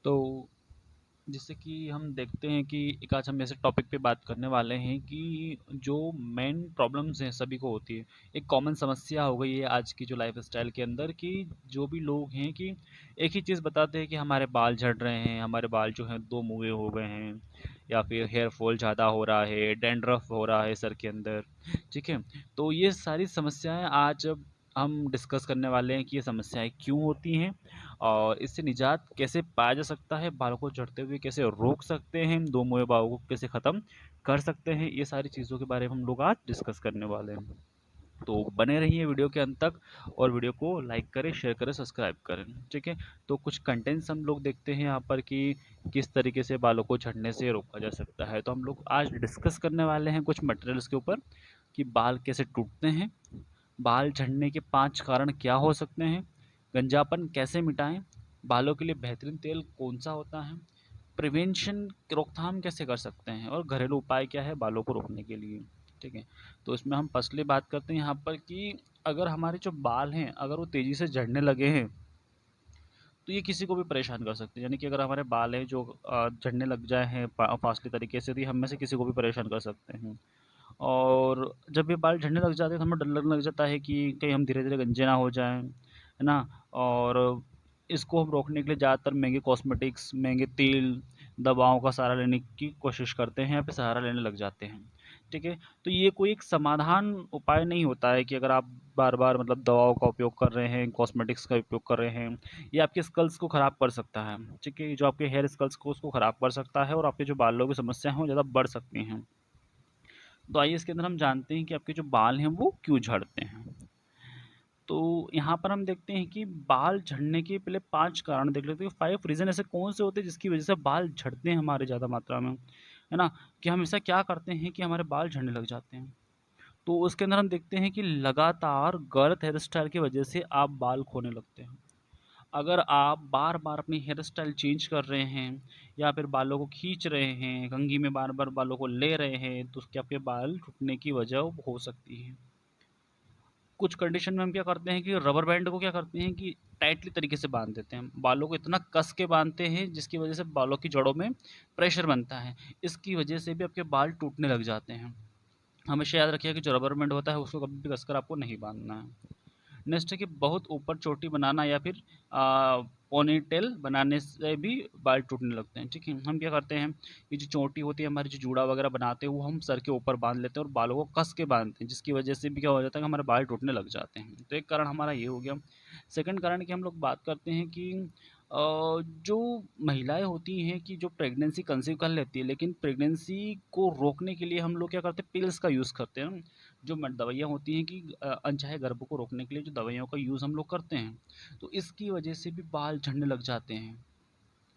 तो जैसे कि हम देखते हैं कि एक आज हम ऐसे टॉपिक पे बात करने वाले हैं कि जो मेन प्रॉब्लम्स हैं सभी को होती है। एक कॉमन समस्या हो गई है आज की जो लाइफस्टाइल के अंदर कि जो भी लोग हैं कि एक ही चीज़ बताते हैं कि हमारे बाल झड़ रहे हैं, हमारे बाल जो हैं दो मुँहे हो गए हैं, या फिर हेयर फॉल ज़्यादा हो रहा है, डैंड्रफ हो रहा है सर के अंदर। ठीक है, तो ये सारी समस्याएं आज हम डिस्कस करने वाले हैं कि ये समस्याएं क्यों होती हैं और इससे निजात कैसे पाया जा सकता है, बालों को झड़ते हुए कैसे रोक सकते हैं, दो मुँहे बालों को कैसे ख़त्म कर सकते हैं, ये सारी चीज़ों के बारे में हम लोग आज डिस्कस करने वाले हैं। तो बने रहिए वीडियो के अंत तक और वीडियो को लाइक करें, शेयर करें, सब्सक्राइब करें। ठीक है, तो कुछ कंटेंट्स हम लोग देखते हैं यहाँ पर कि किस तरीके से बालों को झड़ने से रोका जा सकता है। तो हम लोग आज डिस्कस करने वाले हैं कुछ मटेरियल्स के ऊपर कि बाल कैसे टूटते हैं, बाल झड़ने के 5 कारण क्या हो सकते हैं, गंजापन कैसे मिटाएं, बालों के लिए बेहतरीन तेल कौन सा होता है, प्रिवेंशन रोकथाम कैसे कर सकते हैं और घरेलू उपाय क्या है बालों को रोकने के लिए। ठीक है, तो इसमें हम फर्स्टली बात करते हैं यहाँ पर कि अगर हमारे जो बाल हैं अगर वो तेज़ी से झड़ने लगे हैं तो ये किसी को भी परेशान कर सकते हैं। यानी कि अगर हमारे बाल हैं जो झड़ने लग जाए हैं फास्टली तरीके से, तो ये हम में से किसी को भी परेशान कर सकते हैं। और जब ये बाल झड़ने लग जाते हैं तो हमें डर लगने लग जाता है कि कहीं हम धीरे धीरे गंजे ना हो जाएं, है ना। और इसको हम रोकने के लिए ज़्यादातर महंगे कॉस्मेटिक्स, महंगे तेल, दवाओं का सहारा लेने की कोशिश करते हैं या फिर सहारा लेने लग जाते हैं। ठीक है, तो ये कोई एक समाधान उपाय नहीं होता है कि अगर आप बार बार मतलब दवाओं का उपयोग कर रहे हैं, कॉस्मेटिक्स का उपयोग कर रहे हैं, ये आपके स्कल्स को ख़राब कर सकता है। ठीक है, जो आपके हेयर स्कल्स को उसको ख़राब कर सकता है और आपके जो बालों की समस्या हैं वो ज़्यादा बढ़ सकती हैं। तो आइए इसके अंदर हम जानते हैं कि आपके जो बाल हैं वो क्यों झड़ते हैं। तो यहाँ पर हम देखते हैं कि बाल झड़ने के पहले 5 कारण देख लेते हैं। 5 रीज़न ऐसे कौन से होते हैं जिसकी वजह से बाल झड़ते हैं हमारे ज़्यादा मात्रा में, है ना? कि हम ऐसा क्या करते हैं कि हमारे बाल झड़ने लग जाते हैं। तो उसके अंदर हम देखते हैं कि लगातार गलत हेयर स्टाइल की वजह से आप बाल खोने लगते हैं। अगर आप बार-बार अपनी हेयर स्टाइल चेंज कर रहे हैं या फिर बालों को खींच रहे हैं, कंघी में बार-बार बालों को ले रहे हैं, तो उसके आपके बाल टूटने की वजह हो सकती है। कुछ कंडीशन में हम क्या करते हैं कि रबर बैंड को क्या करते हैं कि टाइटली तरीके से बांध देते हैं। बालों को इतना कस के बांधते हैं जिसकी वजह से बालों की जड़ों में प्रेशर बनता है। इसकी वजह से भी आपके बाल टूटने लग जाते हैं। हमेशा याद रखिए कि जो रबर बैंड होता है उसको कभी भी कसकर आपको नहीं बांधना है। नेक्स्ट है कि बहुत ऊपर चोटी बनाना या फिर पोनीटेल बनाने से भी बाल टूटने लगते हैं। ठीक है, हम क्या करते हैं कि जो चोटी होती है हमारी, जो जूड़ा वगैरह बनाते हैं वो हम सर के ऊपर बांध लेते हैं और बालों को कस के बांधते हैं, जिसकी वजह से भी क्या हो जाता है कि हमारे बाल टूटने लग जाते हैं। तो एक कारण हमारा ये हो गया। सेकंड कारण कि हम लोग बात करते हैं कि जो महिलाएं होती हैं कि जो प्रेगनेंसी कंसीव कर लेती है, लेकिन प्रेगनेंसी को रोकने के लिए हम लोग क्या करते हैं, पिल्स का यूज़ करते हैं। जो दवाइयाँ होती हैं कि अनचाहे गर्भ को रोकने के लिए जो दवाइयों का यूज़ हम लोग करते हैं, तो इसकी वजह से भी बाल झड़ने लग जाते हैं।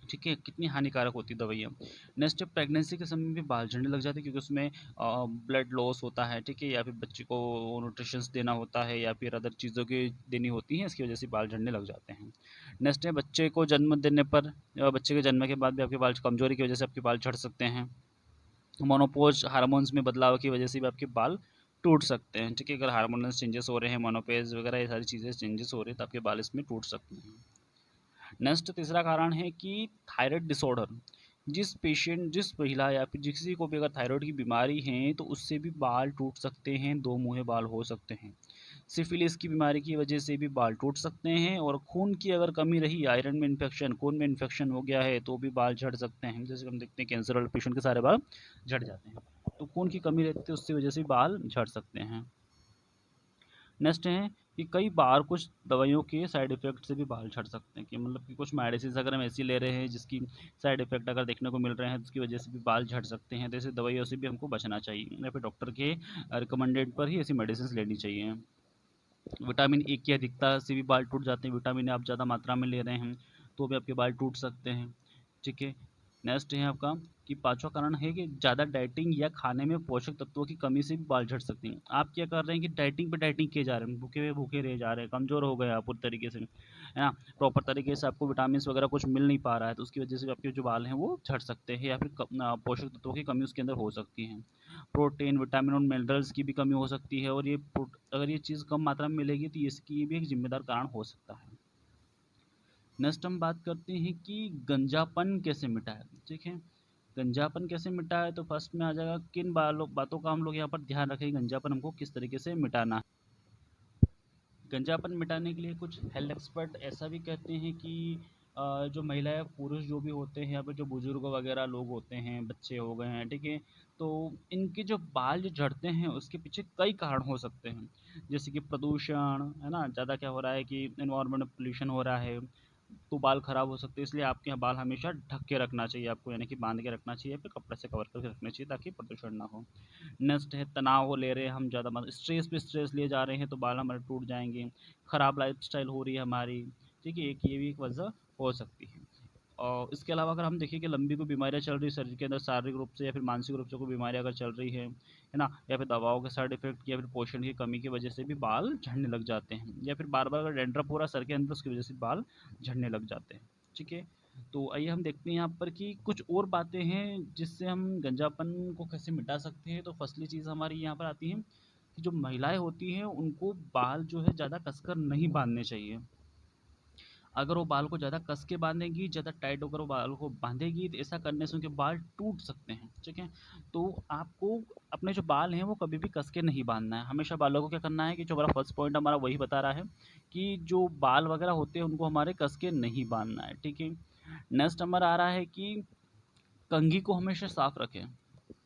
ठीक है, कितनी हानिकारक होती है दवाइयाँ। नेक्स्ट है प्रेगनेंसी के समय भी बाल झड़ने लग जाते हैं, क्योंकि उसमें ब्लड लॉस होता है। ठीक है, या फिर बच्चे को न्यूट्रिशंस देना होता है या फिर अदर चीज़ों की देनी होती हैं, इसकी वजह से बाल झड़ने लग जाते हैं। नेक्स्ट है बच्चे को जन्म देने पर बच्चे के जन्म के बाद भी आपके बाल कमजोरी की वजह से आपके बाल झड़ सकते हैं। मोनोपोज हार्मोन्स में बदलाव की वजह से भी आपके बाल टूट सकते हैं। ठीक है, अगर हार्मोनल चेंजेस हो रहे हैं, मोनोपेज वगैरह ये सारी चीज़ें चेंजेस हो रहे हैं, तो आपके बाल इसमें टूट सकते हैं। नेक्स्ट तीसरा कारण है कि थायराइड डिसऑर्डर। जिस महिला या फिर किसी को भी अगर थायराइड की बीमारी है तो उससे भी बाल टूट सकते हैं, दो मुँहे बाल हो सकते हैं। सिफिलिस की बीमारी की वजह से भी बाल टूट सकते हैं, और खून की अगर कमी रही, आयरन में इन्फेक्शन, खून में इन्फेक्शन हो गया है तो भी बाल झड़ सकते हैं। जैसे हम देखते हैं कैंसर वाले पेशेंट के सारे बाल झड़ जाते हैं। तो खून की कमी रहती है, उसकी वजह से बाल झड़ सकते हैं। नेक्स्ट है कि कई बार कुछ दवाइयों के साइड इफ़ेक्ट से भी बाल झड़ सकते हैं, कि मतलब कि कुछ मेडिसिन अगर हम ऐसी ले रहे हैं जिसकी साइड इफ़ेक्ट अगर देखने को मिल रहे हैं तो उसकी वजह से भी बाल झड़ सकते हैं। तो ऐसी दवाइयों से भी हमको बचना चाहिए या फिर डॉक्टर के रिकमेंडेड पर ही ऐसी मेडिसिन लेनी चाहिए। विटामिन ए की अधिकता से भी बाल टूट जाते हैं। विटामिन ए आप ज़्यादा मात्रा में ले रहे हैं तो भी आपके बाल टूट सकते हैं। ठीक है, नेक्स्ट है आपका कि पांचवा कारण है कि ज़्यादा डाइटिंग या खाने में पोषक तत्वों की कमी से भी बाल झड़ सकती हैं। आप क्या कर रहे हैं कि डाइटिंग पे डाइटिंग किए जा रहे हैं, भूखे हुए भूखे रह जा रहे हैं, कमज़ोर हो गए आप पूरी तरीके से, है ना। प्रॉपर तरीके से आपको विटामिन वगैरह कुछ मिल नहीं पा रहा है, तो उसकी वजह से आपके जो बाल हैं वो झड़ सकते हैं, या फिर पोषक तत्वों की कमी उसके अंदर हो सकती है। प्रोटीन, विटामिन और मिनरल्स की भी कमी हो सकती है, और अगर ये चीज़ कम मात्रा में मिलेगी तो इसकी ये भी एक जिम्मेदार कारण हो सकता है। नेक्स्ट हम बात करते हैं कि गंजापन कैसे मिटाएं। ठीक है, गंजापन कैसे मिटाएं, तो फर्स्ट में आ जाएगा किन बातों का हम लोग यहाँ पर ध्यान रखें, गंजापन हमको किस तरीके से मिटाना है। गंजापन मिटाने के लिए कुछ हेल्थ एक्सपर्ट ऐसा भी कहते हैं कि जो महिलाएं पुरुष जो भी होते हैं या फिर जो बुजुर्ग वगैरह लोग होते हैं, बच्चे हो गए हैं, ठीक है, तो इनके जो बाल जो झड़ते हैं उसके पीछे कई कारण हो सकते हैं। जैसे कि प्रदूषण है ना, ज़्यादा क्या हो रहा है कि इन्वायरमेंट पोल्यूशन हो रहा है, तो बाल खराब हो सकते हैं। इसलिए आपके यहाँ बाल हमेशा ढक के रखना चाहिए आपको, यानी कि बांध के रखना चाहिए, फिर कपड़े से कवर करके रखना चाहिए ताकि प्रदूषण ना हो। नेक्स्ट है तनाव ले रहे हैं हम ज़्यादा, मतलब स्ट्रेस पे स्ट्रेस लिए जा रहे हैं तो बाल हमारे टूट जाएंगे। ख़राब लाइफस्टाइल हो रही है हमारी, ठीक है, एक ये भी एक वजह हो सकती है। और इसके अलावा अगर हम देखें कि लंबी कोई बीमारियाँ चल रही है शरीर के अंदर, शारीरिक रूप से या फिर मानसिक रूप से कोई बीमारियाँ अगर चल रही है ना, या फिर दवाओं के साइड इफेक्ट या फिर पोषण की कमी की वजह से भी बाल झड़ने लग जाते हैं, या फिर बार बार अगर डेंड्रफ हो रहा है सर के अंदर उसकी वजह से बाल झड़ने लग जाते हैं। ठीक है, तो आइए हम देखते हैं यहाँ पर कि कुछ और बातें हैं जिससे हम गंजापन को कैसे मिटा सकते हैं। तो फर्स्टली चीज़ हमारी यहाँ पर आती है कि जो महिलाएं होती हैं उनको बाल जो है ज़्यादा कसकर नहीं बांधने चाहिए। अगर वो बाल को ज़्यादा कस के बांधेगी, ज़्यादा टाइट होकर वो बाल को बांधेगी, तो ऐसा करने से उनके बाल टूट सकते हैं। ठीक है, तो आपको अपने जो बाल हैं वो कभी भी कस के नहीं बांधना है। हमेशा बालों को क्या करना है कि जो हमारा फर्स्ट पॉइंट हमारा वही बता रहा है कि जो बाल वगैरह होते हैं उनको हमारे कस के नहीं बांधना है। ठीक है, नेक्स्ट नंबर आ रहा है कि कंघी को हमेशा साफ रखें।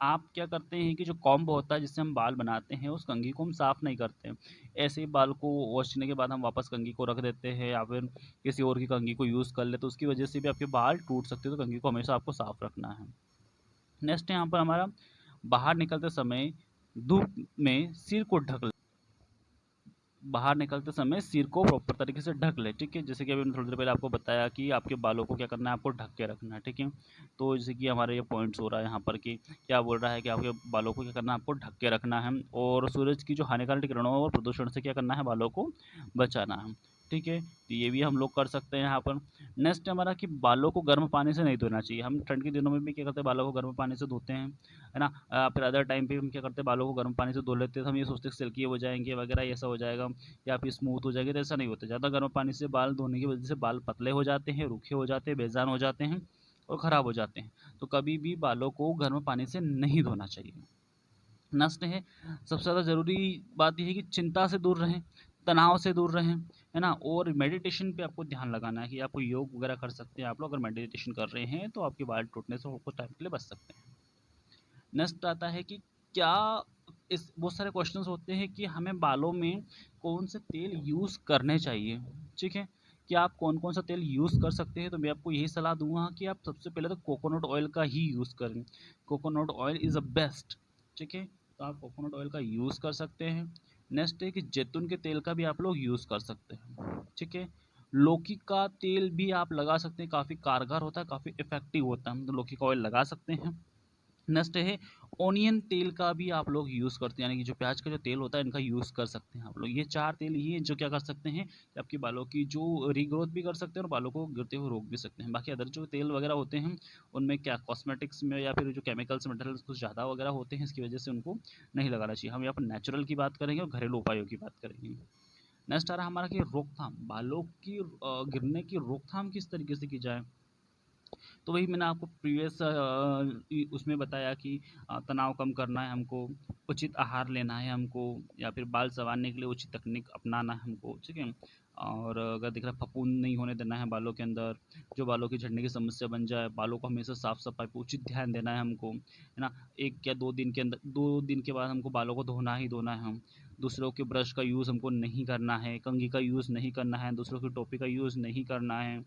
आप क्या करते हैं कि जो कॉम्ब होता है जिससे हम बाल बनाते हैं उस कंघी को हम साफ़ नहीं करते हैं। ऐसे ही बाल को वॉश करने के बाद हम वापस कंघी को रख देते हैं या फिर किसी और की कंघी को यूज़ कर ले, तो उसकी वजह से भी आपके बाल टूट सकते हैं। तो कंघी को हमेशा आपको साफ़ रखना है। नेक्स्ट यहाँ पर हमारा बाहर निकलते समय धूप में सिर को ढक, बाहर निकलते समय सिर को प्रॉपर तरीके से ढक ले। ठीक है, जैसे कि अभी मैंने थोड़ी देर पहले आपको बताया कि आपके बालों को क्या करना है, आपको ढक के रखना है। ठीक है, तो जैसे कि हमारे ये पॉइंट्स हो रहा है यहाँ पर कि क्या बोल रहा है कि आपके बालों को क्या करना है, आपको ढक के रखना है, और सूरज की जो हानिकारक किरणों और प्रदूषण से क्या करना है, बालों को बचाना है। ठीक है, तो ये भी हम लोग कर सकते हैं यहाँ पर। नेक्स्ट हमारा कि बालों को गर्म पानी से नहीं धोना चाहिए। हम ठंड के दिनों में भी क्या करते हैं, बालों को गर्म पानी से धोते हैं, है ना। फिर अदर टाइम पे हम क्या करते हैं, बालों को गर्म पानी से धो लेते हैं, तो हम ये सोचते हैं सिल्की हो जाएंगे वगैरह, ऐसा हो जाएगा या फिर स्मूथ हो जाएगी, तो ऐसा नहीं होता। ज़्यादा गर्म पानी से बाल धोने की वजह से बाल पतले हो जाते हैं, रूखे हो जाते हैं, बेजान हो जाते हैं और ख़राब हो जाते हैं। तो कभी भी बालों को गर्म पानी से नहीं धोना चाहिए। नेक्स्ट है, सबसे ज़्यादा ज़रूरी बात यह है कि चिंता से दूर रहें, तनाव से दूर रहें, है ना। और मेडिटेशन पे आपको ध्यान लगाना है कि आप योग वगैरह कर सकते हैं। आप लोग अगर मेडिटेशन कर रहे हैं तो आपके बाल टूटने से कुछ टाइम के लिए बच सकते हैं। नेक्स्ट आता है कि क्या इस बहुत सारे क्वेश्चंस होते हैं कि हमें बालों में कौन से तेल यूज़ करने चाहिए। ठीक है, कि आप कौन कौन सा तेल यूज़ कर सकते हैं, तो मैं आपको यही सलाह दूंगा कि आप सबसे पहले तो कोकोनट ऑयल का ही यूज़ करें। Coconut oil is a best. ठीक है, तो आप कोकोनट ऑयल का यूज़ कर सकते हैं। नेक्स्ट है कि जैतून के तेल का भी आप लोग यूज़ कर सकते हैं। ठीक है, लौकी का तेल भी आप लगा सकते हैं, काफ़ी कारगर होता है, काफ़ी इफ़ेक्टिव होता है, तो लौकी का ऑयल लगा सकते हैं। नेक्स्ट है ऑनियन तेल का भी आप लोग यूज़ करते हैं, यानी कि जो प्याज का जो तेल होता है इनका यूज़ कर सकते हैं आप लोग। ये 4 तेल ही हैं जो क्या कर सकते हैं कि आपके बालों की जो रीग्रोथ भी कर सकते हैं और बालों को गिरते हुए रोक भी सकते हैं। बाकी अदर जो तेल वगैरह होते हैं उनमें क्या कॉस्मेटिक्स में या फिर जो केमिकल्स मटेरियल्स कुछ ज़्यादा वगैरह होते हैं, इसकी वजह से उनको नहीं लगाना चाहिए। हम यहाँ पर नेचुरल की बात करेंगे और घरेलू उपायों की बात करेंगे। नेक्स्ट आ रहा है हमारा कि रोकथाम, बालों की गिरने की रोकथाम किस तरीके से की जाए। तो वही मैंने आपको प्रीवियस उसमें बताया कि तनाव कम करना है हमको, उचित आहार लेना है हमको, या फिर बाल संवारने के लिए उचित तकनीक अपनाना है हमको। ठीक है, और अगर दिख रहा है फफूंद नहीं होने देना है बालों के अंदर, जो बालों की झड़ने की समस्या बन जाए, बालों को हमेशा साफ सफाई पे उचित ध्यान देना है हमको, है ना। 1 या 2 दिन के अंदर, 2 दिन के बाद हमको बालों को धोना ही धोना है। हम दूसरों के ब्रश का यूज़ हमको नहीं करना है, कंघी का यूज़ नहीं करना है, दूसरों की टोपी का यूज़ नहीं करना है।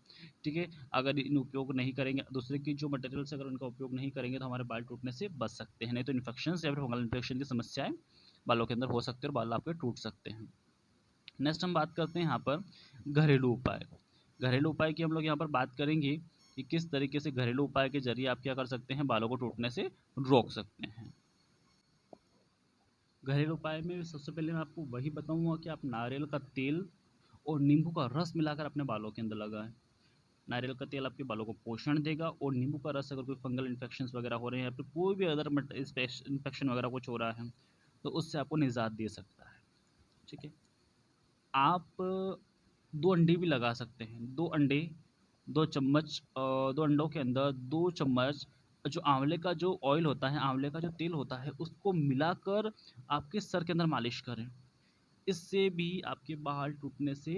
ठीक है, अगर इन उपयोग नहीं करेंगे, दूसरे की जो मटेरियल्स अगर उनका उपयोग नहीं करेंगे तो हमारे बाल टूटने से बच सकते हैं। नहीं तो इन्फेक्शन या फिर फंगल इन्फेक्शन की समस्याएं बालों के अंदर हो सकती है और बाल आपके टूट सकते हैं। नेक्स्ट हम बात करते हैं यहाँ पर घरेलू उपाय। घरेलू उपाय की हम लोग यहाँ पर बात करेंगे कि किस तरीके से घरेलू उपाय के जरिए आप क्या कर सकते हैं, बालों को टूटने से रोक सकते हैं। घरेलू उपाय में सबसे पहले मैं आपको वही बताऊंगा कि आप नारियल का तेल और नींबू का रस मिलाकर अपने बालों के अंदर लगाएं। नारियल का तेल आपके बालों को पोषण देगा, और नींबू का रस अगर कोई फंगल इन्फेक्शंस वगैरह हो रहे हैं या फिर कोई भी अदर इन्फेक्शन वगैरह कुछ हो रहा है तो उससे आपको निजात दे सकता है। ठीक है, आप 2 अंडे भी लगा सकते हैं। 2 अंडे दो अंडों के अंदर 2 चम्मच जो आंवले का जो ऑयल होता है, आंवले का जो तेल होता है, उसको मिलाकर आपके सर के अंदर मालिश करें। इससे भी आपके बाल टूटने से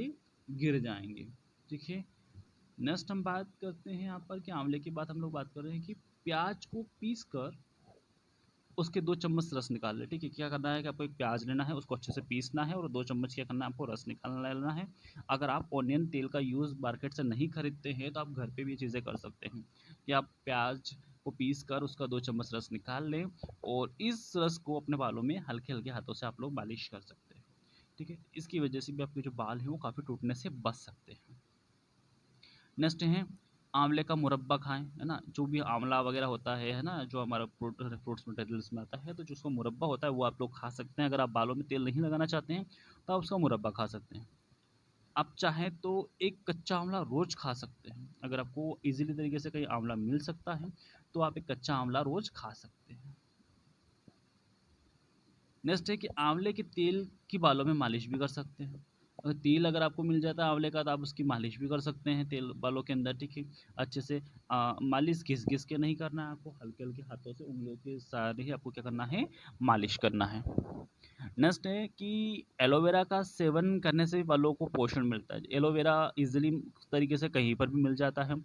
गिर जाएँगे, ठीक है? नेक्स्ट हम बात करते हैं यहाँ पर कि आंवले की बात हम लोग बात कर रहे हैं कि प्याज को पीस कर उसके 2 चम्मच रस निकाल लें, ठीक है? क्या करना है कि आपको एक प्याज लेना है, उसको अच्छे से पीसना है और 2 चम्मच क्या करना है आपको रस निकाल लेना है। अगर आप ऑनियन तेल का यूज़ मार्केट से नहीं खरीदते हैं, तो आप घर पे भी ये चीज़ें कर सकते हैं कि आप प्याज को पीस कर उसका 2 चम्मच रस निकाल लें और इस रस को अपने बालों में हल्के-हल्के हाथों से आप लोग मालिश कर सकते हैं, ठीक है? इसकी वजह से भी आपके जो बाल हैं, वो काफ़ी टूटने से बच सकते हैं। नेक्स्ट है आंवले का मुरब्बा खाएँ, है ना? जो भी आंवला वगैरह होता है ना? जो हमारा फ्रूट्स मटेरियल्स में आता है, तो जो उसका मुरब्बा होता है, वो आप लोग खा सकते हैं। अगर आप बालों में तेल नहीं लगाना चाहते हैं, तो आप उसका मुरब्बा खा सकते हैं। आप चाहें तो एक कच्चा आंवला रोज़ खा सकते हैं। अगर आपको ईज़िली तरीके से कहीं आंवला मिल सकता है, तो आप एक कच्चा आंवला रोज़ खा सकते हैं। नेक्स्ट है कि आंवले के तेल की बालों में मालिश भी कर सकते हैं। तेल अगर आपको मिल जाता है आंवले का, तो आप उसकी मालिश भी कर सकते हैं तेल बालों के अंदर, ठीक है? अच्छे से मालिश घिस-घिस के नहीं करना है आपको, हल्के-हल्के हाथों से उँगलियों के सहारे ही आपको क्या करना है, मालिश करना है। नेक्स्ट है कि एलोवेरा का सेवन करने से भी बालों को पोषण मिलता है। एलोवेरा ईज़िली तरीके से कहीं पर भी मिल जाता है।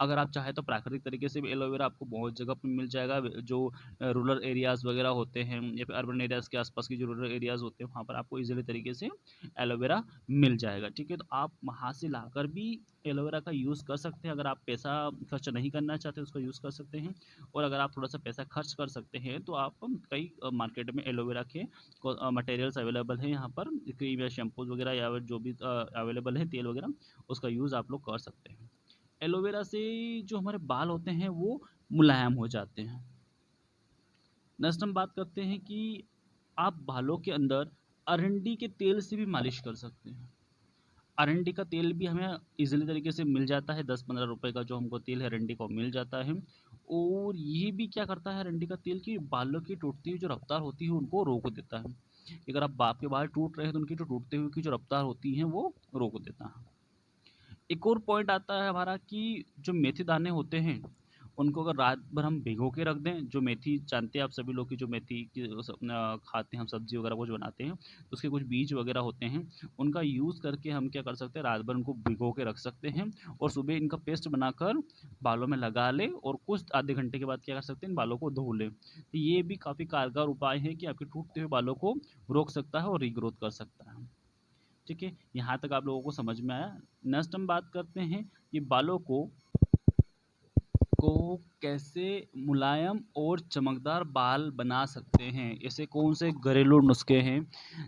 अगर आप चाहें तो प्राकृतिक तरीके से भी एलोवेरा आपको बहुत जगह पे मिल जाएगा। जो रूरल एरियाज़ वगैरह होते हैं या फिर अर्बन एरियाज़ के आसपास की जो रूरल एरियाज़ होते हैं, वहाँ पर आपको ईज़िली तरीके से एलोवेरा मिल जाएगा, ठीक है? तो आप वहाँ से लाकर भी एलोवेरा का यूज़ कर सकते हैं। अगर आप पैसा खर्च नहीं करना चाहते, उसका यूज़ कर सकते हैं और अगर आप थोड़ा-सा पैसा खर्च कर सकते हैं, तो आप कई मार्केट में एलोवेरा के मटेरियल्स अवेलेबल हैं यहाँ पर, क्रीम या शैम्पूज़ वगैरह या फिर जो भी अवेलेबल है तेल वगैरह, उसका यूज़ आप लोग कर सकते हैं। एलोवेरा से जो हमारे बाल होते हैं, वो मुलायम हो जाते हैं। नेक्स्ट हम बात करते हैं कि आप बालों के अंदर अरंडी के तेल से भी मालिश कर सकते हैं। अरंडी का तेल भी हमें ईज़िली तरीके से मिल जाता है, 10-15 रुपए का जो हमको तेल है अरंडी का मिल जाता है और ये भी क्या करता है अरंडी का तेल कि बालों की टूटती हुई जो रफ़्तार होती है, उनको रोक देता है। अगर आपके बाल टूट रहे हैं, तो उनकी जो टूटते हुए की जो रफ़्तार होती है, वो रोक देता है। एक और पॉइंट आता है हमारा कि जो मेथी दाने होते हैं, उनको अगर रात भर हम भिगो के रख दें, जो मेथी जानते हैं आप सभी लोग कि जो मेथी की खाते हैं हम सब्ज़ी वगैरह कुछ बनाते हैं, तो उसके कुछ बीज वगैरह होते हैं, उनका यूज़ करके हम क्या कर सकते हैं, रात भर उनको भिगो के रख सकते हैं और सुबह इनका पेस्ट बनाकर बालों में लगा लें और कुछ आधे घंटे के बाद क्या कर सकते हैं, इन बालों को धो लें। तो ये भी काफ़ी कारगर उपाय है कि आपके टूटते हुए बालों को रोक सकता है और रीग्रोथ कर सकता है। ठीक है, यहाँ तक आप लोगों को समझ में आया। नेक्स्ट हम बात करते हैं कि बालों को कैसे मुलायम और चमकदार बाल बना सकते हैं। ऐसे कौन से घरेलू नुस्खे हैं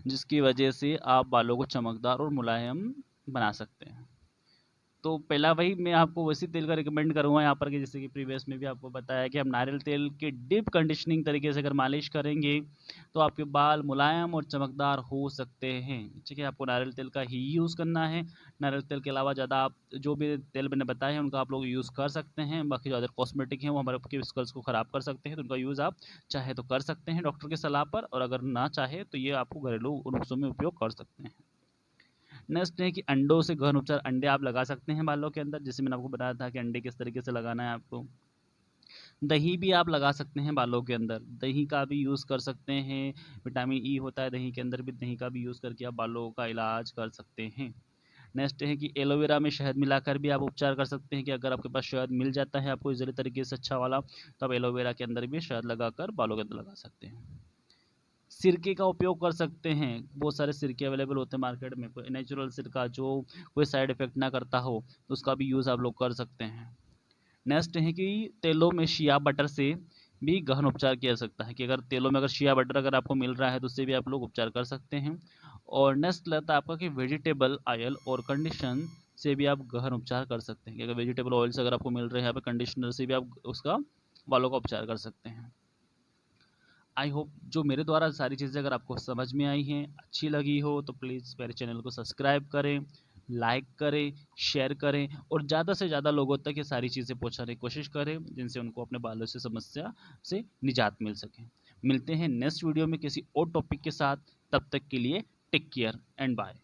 जिसकी वजह से आप बालों को चमकदार और मुलायम बना सकते हैं। तो पहला वही मैं आपको उसी तेल का रिकमेंड करूँगा यहाँ पर कि जैसे कि प्रीवियस में भी आपको बताया कि हम नारियल तेल के डीप कंडीशनिंग तरीके से अगर मालिश करेंगे, तो आपके बाल मुलायम और चमकदार हो सकते हैं। ठीक है, आपको नारियल तेल का ही यूज़ करना है। नारियल तेल के अलावा ज़्यादा आप जो भी तेल मैंने बताए हैं, उनका आप लोग यूज़ कर सकते हैं। बाकी जो अदर कॉस्मेटिक हैं, वो हमारे आपके स्कल्स को ख़राब कर सकते हैं, तो उनका यूज़ आप चाहे तो कर सकते हैं डॉक्टर की सलाह पर और अगर ना चाहे, तो ये आपको घरेलू नुस्खों में उपयोग कर सकते हैं। नेक्स्ट है कि अंडों से गहन उपचार अंडे आप लगा सकते हैं बालों के अंदर, जैसे मैंने आपको बताया था कि अंडे किस तरीके से लगाना है आपको। दही भी आप लगा सकते हैं बालों के अंदर, दही का भी यूज़ कर सकते हैं। विटामिन ई होता है दही के अंदर भी, दही का भी यूज़ करके आप बालों का इलाज कर सकते हैं। नेक्स्ट है कि एलोवेरा में शहद मिलाकर भी आप उपचार कर सकते हैं कि अगर आपके पास शहद मिल जाता है आपको इजीली तरीके से अच्छा वाला, तो आप एलोवेरा के अंदर भी शहद लगाकर बालों के अंदर लगा सकते हैं। सिरके का उपयोग कर सकते हैं, बहुत सारे सिरके अवेलेबल होते हैं मार्केट में, कोई नेचुरल सिरका जो कोई साइड इफ़ेक्ट ना करता हो, तो उसका भी यूज़ आप लोग कर सकते हैं। नेक्स्ट है कि तेलों में शिया बटर से भी गहन उपचार किया जा सकता है कि अगर तेलों में अगर शिया बटर अगर आपको मिल रहा है, तो उससे भी आप लोग उपचार कर सकते हैं। और नेक्स्ट रहता है आपका कि वेजिटेबल ऑयल और कंडीशन से भी आप गहन उपचार कर सकते हैं कि अगर वेजिटेबल ऑयल से अगर आपको मिल रहे हैं, यहाँ पे कंडीशनर से भी आप उसका बालों का उपचार कर सकते हैं। आई होप जो मेरे द्वारा सारी चीज़ें अगर आपको समझ में आई हैं, अच्छी लगी हो, तो प्लीज़ मेरे चैनल को सब्सक्राइब करें, लाइक करें, शेयर करें और ज़्यादा से ज़्यादा लोगों तक ये सारी चीज़ें पहुंचाने की कोशिश करें, जिनसे उनको अपने बालों से समस्या से निजात मिल सके। मिलते हैं नेक्स्ट वीडियो में किसी और टॉपिक के साथ, तब तक के लिए टेक केयर एंड बाय।